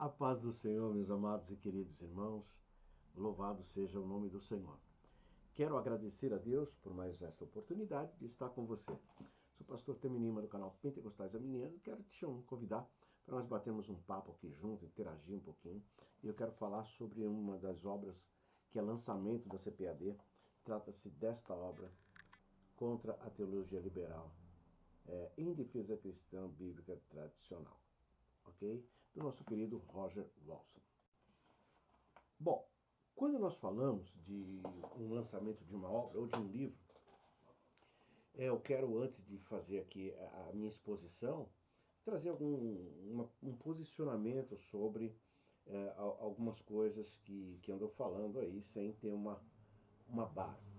A paz do Senhor, meus amados e queridos irmãos, louvado seja o nome do Senhor. Quero agradecer a Deus por mais esta oportunidade de estar com você. Sou o pastor Teminima do canal Pentecostais Arminiano. Quero te convidar para nós batermos um papo aqui junto, interagir um pouquinho. E eu quero falar sobre uma das obras que é lançamento da CPAD. Trata-se desta obra contra a teologia liberal, em defesa cristã bíblica tradicional. Ok? Do nosso querido Roger Walson. Bom, quando nós falamos de um lançamento de uma obra ou de um livro, eu quero, antes de fazer aqui a minha exposição, trazer um posicionamento sobre algumas coisas que andou falando aí sem ter uma base.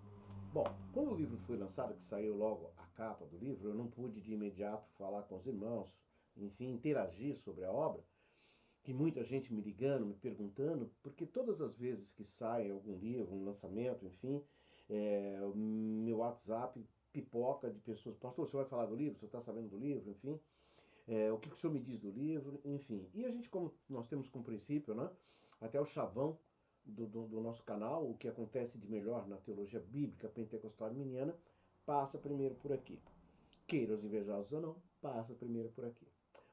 Bom, quando o livro foi lançado, que saiu logo a capa do livro, eu não pude de imediato falar com os irmãos, enfim, interagir sobre a obra, que muita gente me ligando, me perguntando, porque todas as vezes que sai algum livro, um lançamento, enfim, o meu WhatsApp pipoca de pessoas: pastor, você vai falar do livro? Você está sabendo do livro? Enfim, o que o senhor me diz do livro? Enfim, e a gente, como nós temos como princípio, né, até o chavão do nosso canal, o que acontece de melhor na teologia bíblica pentecostal arminiana, passa primeiro por aqui. Queira os invejosos ou não, passa primeiro por aqui.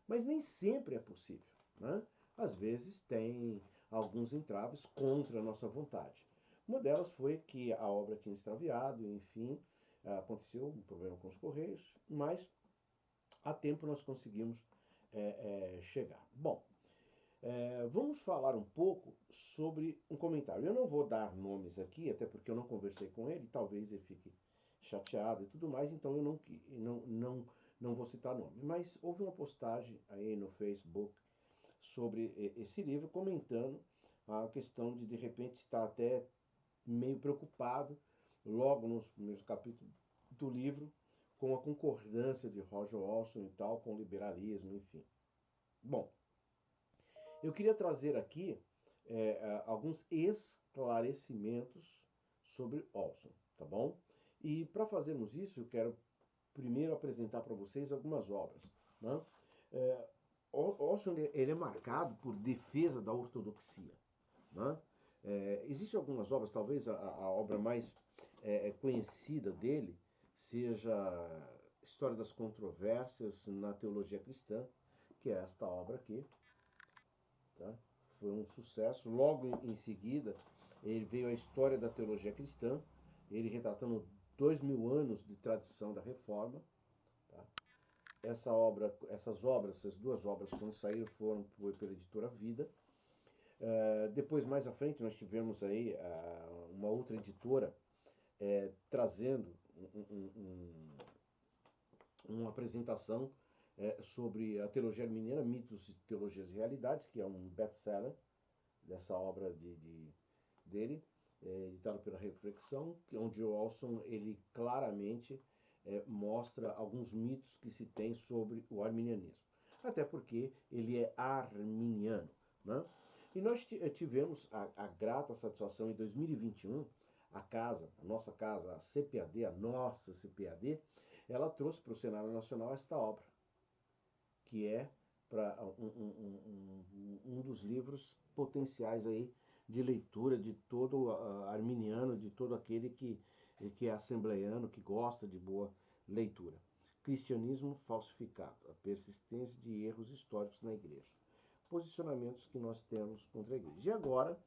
Mas nem sempre é possível, né? Às vezes tem alguns entraves contra a nossa vontade. Uma delas foi que a obra tinha extraviado, enfim, aconteceu um problema com os Correios, mas a tempo nós conseguimos chegar. Bom, vamos falar um pouco sobre um comentário. Eu não vou dar nomes aqui, até porque eu não conversei com ele, talvez ele fique chateado e tudo mais, então eu não vou citar nome. Mas houve uma postagem aí no Facebook sobre esse livro, comentando a questão de repente estar até meio preocupado, logo nos primeiros capítulos do livro, com a concordância de Roger Walson e tal, com o liberalismo, enfim. Bom, eu queria trazer aqui alguns esclarecimentos sobre Walson, tá bom? E para fazermos isso, eu quero primeiro apresentar para vocês algumas obras, né? Walson ele é marcado por defesa da ortodoxia, né? Existem algumas obras, talvez a obra mais conhecida dele seja História das Controvérsias na Teologia Cristã, que é esta obra aqui. Tá? Foi um sucesso. Logo em seguida, ele veio a História da Teologia Cristã, ele retratando 2000 anos de tradição da Reforma. Tá? Essas duas obras, quando saíram, foram pela editora Vida. Depois, mais à frente, nós tivemos aí uma outra editora trazendo uma apresentação sobre a teologia arminiana, mitos, teologias e realidades, que é um best-seller dessa obra dele, editado pela Reflexão, onde o Walson ele claramente mostra alguns mitos que se tem sobre o arminianismo. Até porque ele é arminiano, né? E nós tivemos a grata satisfação em 2021, a nossa casa, a CPAD, a nossa CPAD, ela trouxe para o Cenário Nacional esta obra, que é para um dos livros potenciais aí de leitura de todo arminiano, de todo aquele que é assembleiano, que gosta de boa leitura. Cristianismo falsificado, a persistência de erros históricos na igreja. Posicionamentos que nós temos contra a igreja. E agora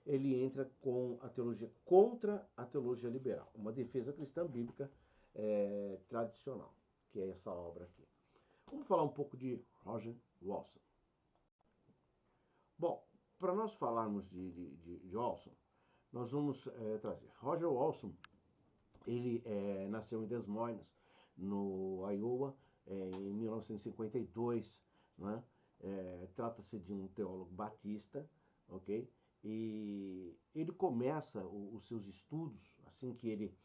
ele entra com a teologia contra a teologia liberal, uma defesa cristã bíblica tradicional, que é essa obra aqui. Vamos falar um pouco de Roger Walson. Bom, para nós falarmos de Walson, nós vamos trazer. Roger Walson, ele nasceu em Des Moines, no Iowa, em 1952, né? Trata-se de um teólogo batista, ok? E ele começa os seus estudos, assim que ele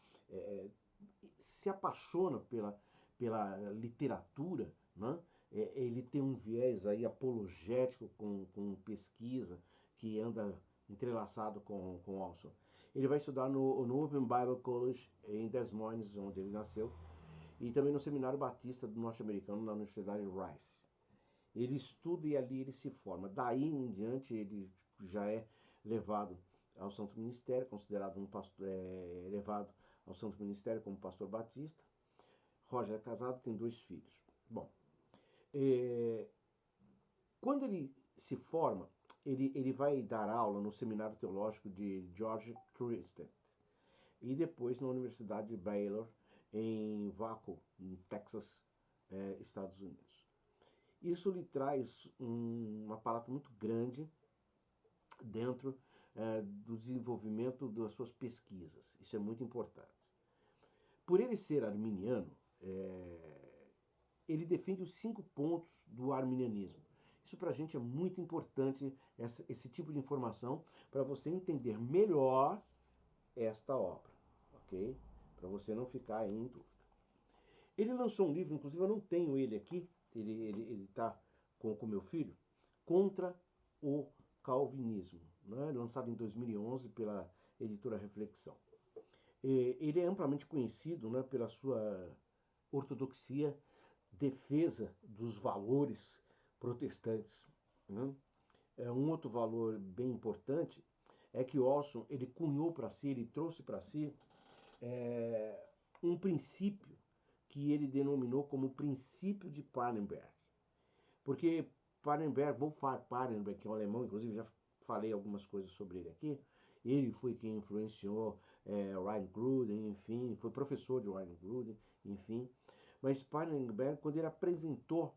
se apaixona pela literatura, né? Ele tem um viés aí apologético com pesquisa que anda entrelaçado com Walson. Ele vai estudar no Open Bible College em Des Moines, onde ele nasceu, e também no Seminário Batista do Norte-Americano na Universidade Rice. Ele estuda e ali ele se forma. Daí em diante ele já é levado ao Santo Ministério, considerado um pastor, levado ao Santo Ministério como pastor batista. Roger é casado, tem 2 filhos. Bom, quando ele se forma, ele vai dar aula no Seminário Teológico de George Christian e depois na Universidade de Baylor, em Waco, em Texas, Estados Unidos. Isso lhe traz um aparato muito grande dentro do desenvolvimento das suas pesquisas. Isso é muito importante. Por ele ser arminiano, ele defende os 5 pontos do arminianismo. Isso para a gente é muito importante, esse tipo de informação, para você entender melhor esta obra, ok? Para você não ficar aí em dúvida. Ele lançou um livro, inclusive eu não tenho ele aqui, ele está com o meu filho, Contra o Calvinismo, né? Lançado em 2011 pela editora Reflexão. Ele é amplamente conhecido, né, pela sua ortodoxia, defesa dos valores protestantes, né? Um outro valor bem importante é que Olson ele cunhou para si, ele trouxe para si um princípio que ele denominou como princípio de Parenberg. Porque Parenberg, Wolfhard Parenberg, que é um alemão, inclusive já falei algumas coisas sobre ele aqui, ele foi quem influenciou Ryan Gruden, enfim, foi professor de Ryan Gruden, enfim. Mas Parenberg, quando ele apresentou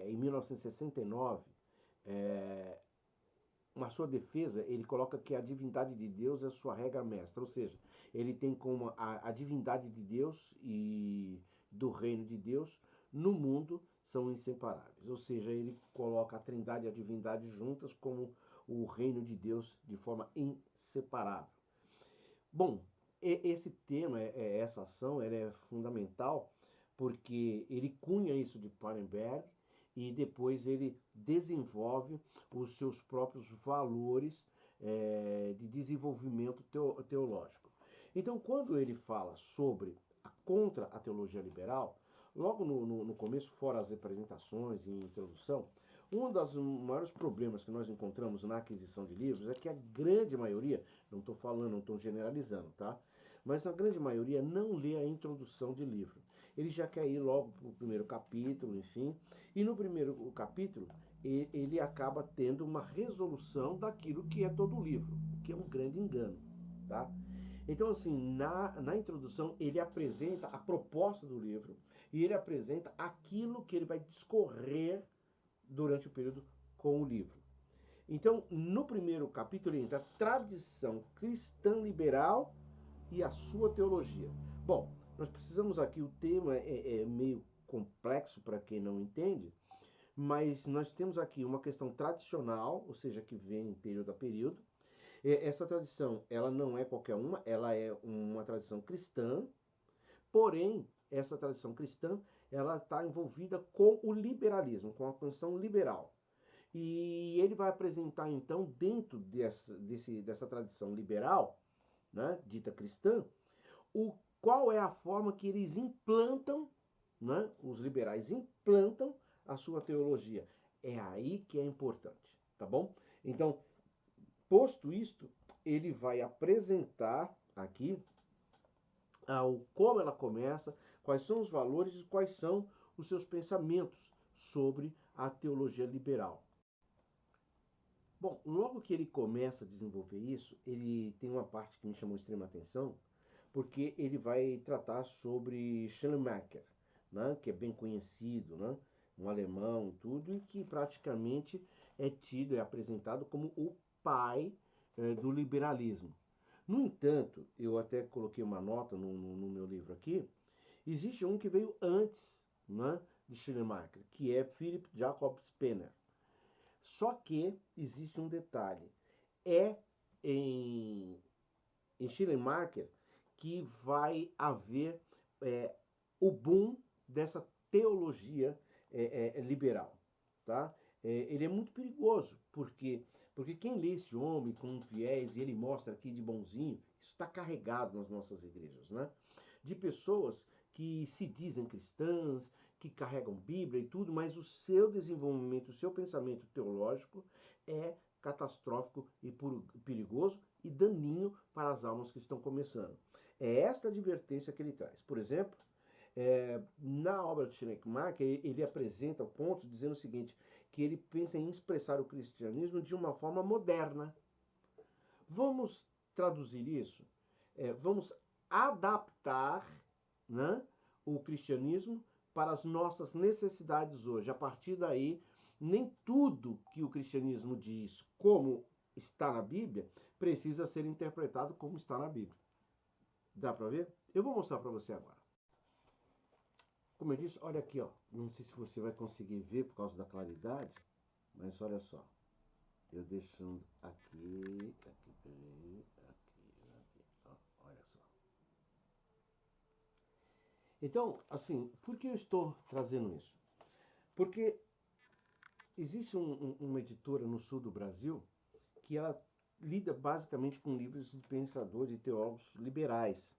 em 1969 uma sua defesa, ele coloca que a divindade de Deus é a sua regra mestra, ou seja, ele tem como a divindade de Deus e do reino de Deus no mundo são inseparáveis, ou seja, ele coloca a trindade e a divindade juntas como o reino de Deus de forma inseparável. Bom, esse tema, essa ação, ela é fundamental porque ele cunha isso de Parenberg e depois ele desenvolve os seus próprios valores de desenvolvimento teológico. Então, quando ele fala sobre contra a teologia liberal, logo no começo, fora as apresentações e introdução, um dos maiores problemas que nós encontramos na aquisição de livros é que a grande maioria, não estou falando, não estou generalizando, tá? Mas a grande maioria não lê a introdução de livro. Ele já quer ir logo para o primeiro capítulo, enfim, e no primeiro capítulo ele acaba tendo uma resolução daquilo que é todo o livro, o que é um grande engano, tá? Então, assim, na introdução ele apresenta a proposta do livro e ele apresenta aquilo que ele vai discorrer durante o período com o livro. Então, no primeiro capítulo entra a tradição cristã liberal e a sua teologia. Bom, nós precisamos aqui, o tema é meio complexo para quem não entende, mas nós temos aqui uma questão tradicional, ou seja, que vem período a período. Essa tradição, ela não é qualquer uma, ela é uma tradição cristã, porém, essa tradição cristã, ela está envolvida com o liberalismo, com a questão liberal. E ele vai apresentar, então, dentro dessa tradição liberal, né, dita cristã, qual é a forma que eles implantam, né, os liberais implantam a sua teologia. É aí que é importante, tá bom? Então, posto isto, ele vai apresentar aqui como ela começa, quais são os valores e quais são os seus pensamentos sobre a teologia liberal. Bom, logo que ele começa a desenvolver isso, ele tem uma parte que me chamou extrema atenção, porque ele vai tratar sobre Schleiermacher, né, que é bem conhecido, né, um alemão e tudo, e que praticamente é tido, é apresentado como o pai do liberalismo. No entanto, eu até coloquei uma nota no meu livro aqui, existe um que veio antes, né, de Schleiermacher, que é Philipp Jakob Spener. Só que existe um detalhe, em Schleiermacher que vai haver o boom dessa teologia liberal, tá? Ele é muito perigoso, porque quem lê esse homem com um viés, e ele mostra aqui de bonzinho, isso está carregado nas nossas igrejas, né? De pessoas que se dizem cristãs, que carregam Bíblia e tudo, mas o seu desenvolvimento, o seu pensamento teológico é catastrófico e perigoso e daninho para as almas que estão começando. É esta advertência que ele traz. Por exemplo, na obra de Schleiermacher, ele apresenta pontos dizendo o seguinte, que ele pensa em expressar o cristianismo de uma forma moderna. Vamos traduzir isso? Vamos adaptar, né, o cristianismo para as nossas necessidades hoje. A partir daí, nem tudo que o cristianismo diz como está na Bíblia precisa ser interpretado como está na Bíblia. Dá para ver? Eu vou mostrar para você agora. Como eu disse, olha aqui, ó. Não sei se você vai conseguir ver por causa da claridade, mas olha só. Eu deixando aqui, ó, olha só. Então, assim, por que eu estou trazendo isso? Porque existe uma editora no sul do Brasil que ela lida basicamente com livros de pensadores e teólogos liberais.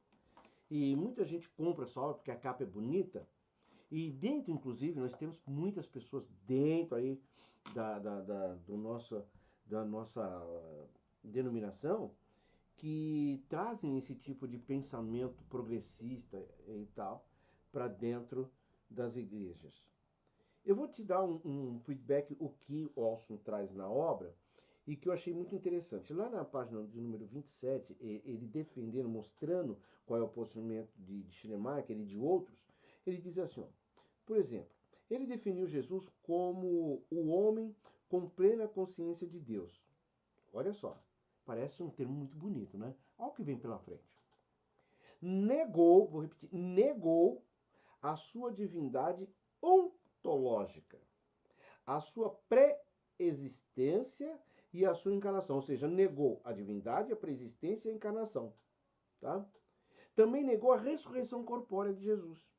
E muita gente compra essa obra porque a capa é bonita. E dentro, inclusive, nós temos muitas pessoas dentro aí da nossa denominação que trazem esse tipo de pensamento progressista e tal para dentro das igrejas. Eu vou te dar um feedback o que Olson traz na obra e que eu achei muito interessante. Lá na página de número 27, ele defendendo, mostrando qual é o posicionamento de Schleiermacher e de outros, ele diz assim, ó, por exemplo, ele definiu Jesus como o homem com plena consciência de Deus. Olha só, parece um termo muito bonito, né? Olha o que vem pela frente. Negou, vou repetir, negou a sua divindade ontológica, a sua pré-existência e a sua encarnação, ou seja, negou a divindade, a pré-existência e a encarnação. Tá? Também negou a ressurreição corpórea de Jesus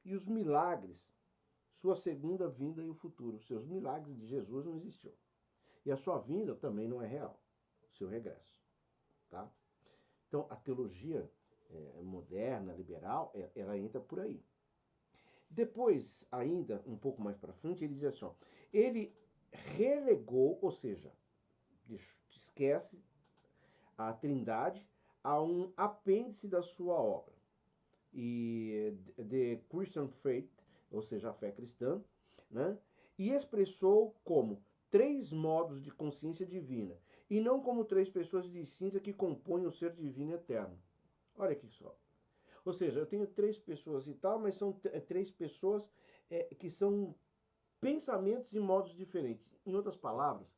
e os milagres, sua segunda vinda e o futuro. Seus milagres de Jesus não existiu. E a sua vinda também não é real, seu regresso. Tá? Então, a teologia moderna, liberal, ela entra por aí. Depois, ainda um pouco mais para frente, ele diz assim, ó, ele relegou, ou seja, esquece a Trindade a um apêndice da sua obra. E The Christian Faith, ou seja, a fé cristã, né? E expressou como 3 modos de consciência divina, e não como 3 pessoas distintas que compõem o ser divino eterno. Olha aqui só. Ou seja, eu tenho 3 pessoas e tal, mas são 3 pessoas que são pensamentos e modos diferentes. Em outras palavras,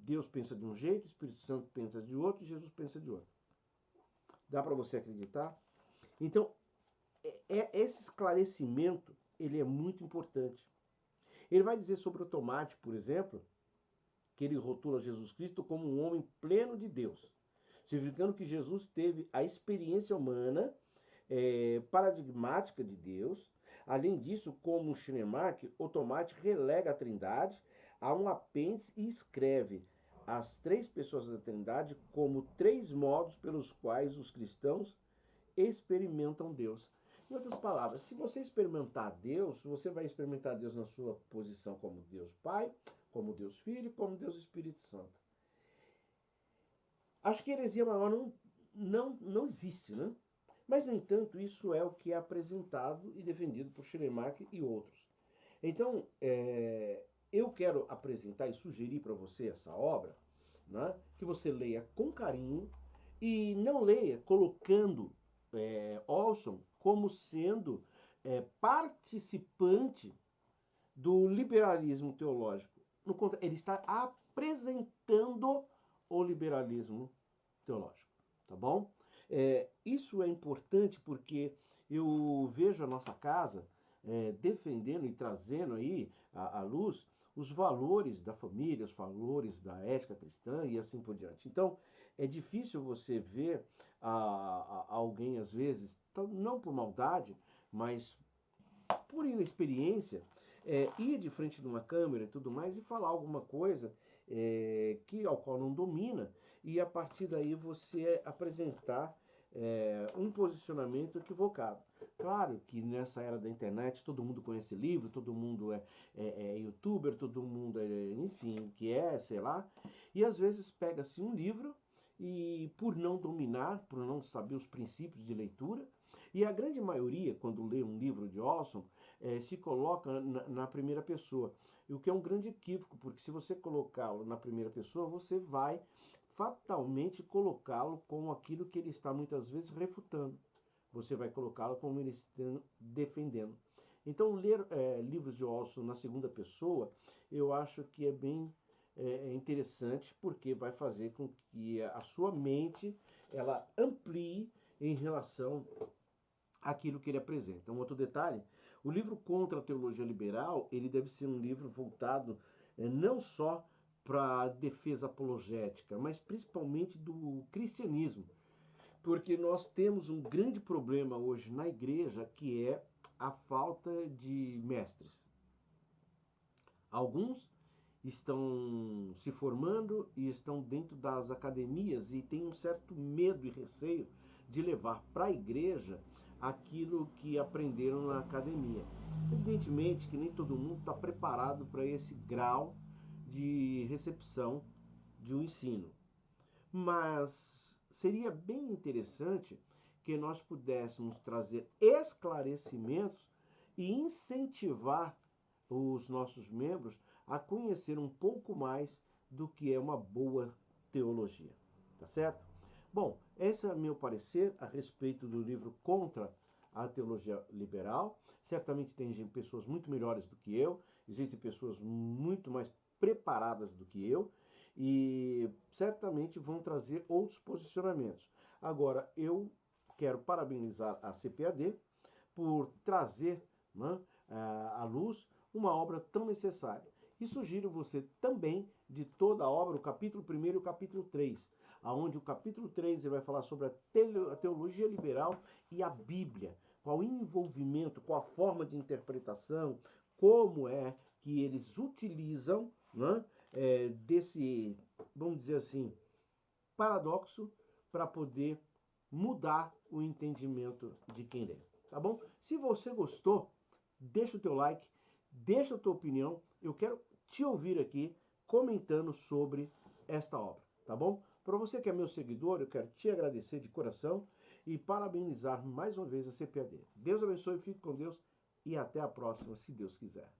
Deus pensa de um jeito, o Espírito Santo pensa de outro e Jesus pensa de outro. Dá para você acreditar? Então, esse esclarecimento, ele é muito importante. Ele vai dizer sobre o tomate, por exemplo, que ele rotula Jesus Cristo como um homem pleno de Deus, significando que Jesus teve a experiência humana paradigmática de Deus. Além disso, como Schleiermacher, o tomate relega a Trindade a um apêndice e escreve as 3 pessoas da Trindade como 3 modos pelos quais os cristãos experimentam Deus. Em outras palavras, se você experimentar Deus, você vai experimentar Deus na sua posição como Deus Pai, como Deus Filho, como Deus Espírito Santo. Acho que heresia maior não existe, né? Mas, no entanto, isso é o que é apresentado e defendido por Schleiermacher e outros. Então, eu quero apresentar e sugerir para você essa obra, né, que você leia com carinho e não leia colocando Olson como sendo participante do liberalismo teológico. No contrário, ele está apresentando o liberalismo teológico, tá bom? Isso é importante porque eu vejo a nossa casa defendendo e trazendo aí à luz os valores da família, os valores da ética cristã e assim por diante. Então, é difícil você ver alguém, às vezes, não por maldade, mas por inexperiência, ir de frente de uma câmera e tudo mais e falar alguma coisa ao qual não domina, e a partir daí você apresentar um posicionamento equivocado. Claro que nessa era da internet todo mundo conhece livro, todo mundo é youtuber, todo mundo enfim, sei lá, e às vezes pega-se um livro e por não dominar, por não saber os princípios de leitura, e a grande maioria, quando lê um livro de Olson, se coloca na primeira pessoa, o que é um grande equívoco, porque se você colocá-lo na primeira pessoa, você vai fatalmente colocá-lo com aquilo que ele está muitas vezes refutando. Você vai colocá-lo como ele está defendendo. Então, ler livros de Olson na segunda pessoa, eu acho que é bem interessante, porque vai fazer com que a sua mente ela amplie em relação àquilo que ele apresenta. Um outro detalhe, o livro Contra a Teologia Liberal, ele deve ser um livro voltado não só para a defesa apologética, mas principalmente do cristianismo. Porque nós temos um grande problema hoje na igreja, que é a falta de mestres. Alguns estão se formando e estão dentro das academias e têm um certo medo e receio de levar para a igreja aquilo que aprenderam na academia. Evidentemente que nem todo mundo está preparado para esse grau de recepção de um ensino. Mas seria bem interessante que nós pudéssemos trazer esclarecimentos e incentivar os nossos membros a conhecer um pouco mais do que é uma boa teologia, tá certo? Bom, esse é meu parecer a respeito do livro Contra a Teologia Liberal. Certamente tem pessoas muito melhores do que eu, existem pessoas muito mais preparadas do que eu, e certamente vão trazer outros posicionamentos. Agora, eu quero parabenizar a CPAD por trazer, né, à luz uma obra tão necessária. E sugiro você também de toda a obra, o capítulo 1 e o capítulo 3, onde o capítulo 3 ele vai falar sobre a teologia liberal e a Bíblia, qual o envolvimento, qual a forma de interpretação, como é que eles utilizam, né, desse, vamos dizer assim, paradoxo para poder mudar o entendimento de quem lê, tá bom? Se você gostou, deixa o teu like, deixa a tua opinião, eu quero te ouvir aqui comentando sobre esta obra, tá bom? Para você que é meu seguidor, eu quero te agradecer de coração e parabenizar mais uma vez a CPAD. Deus abençoe, fique com Deus e até a próxima, se Deus quiser.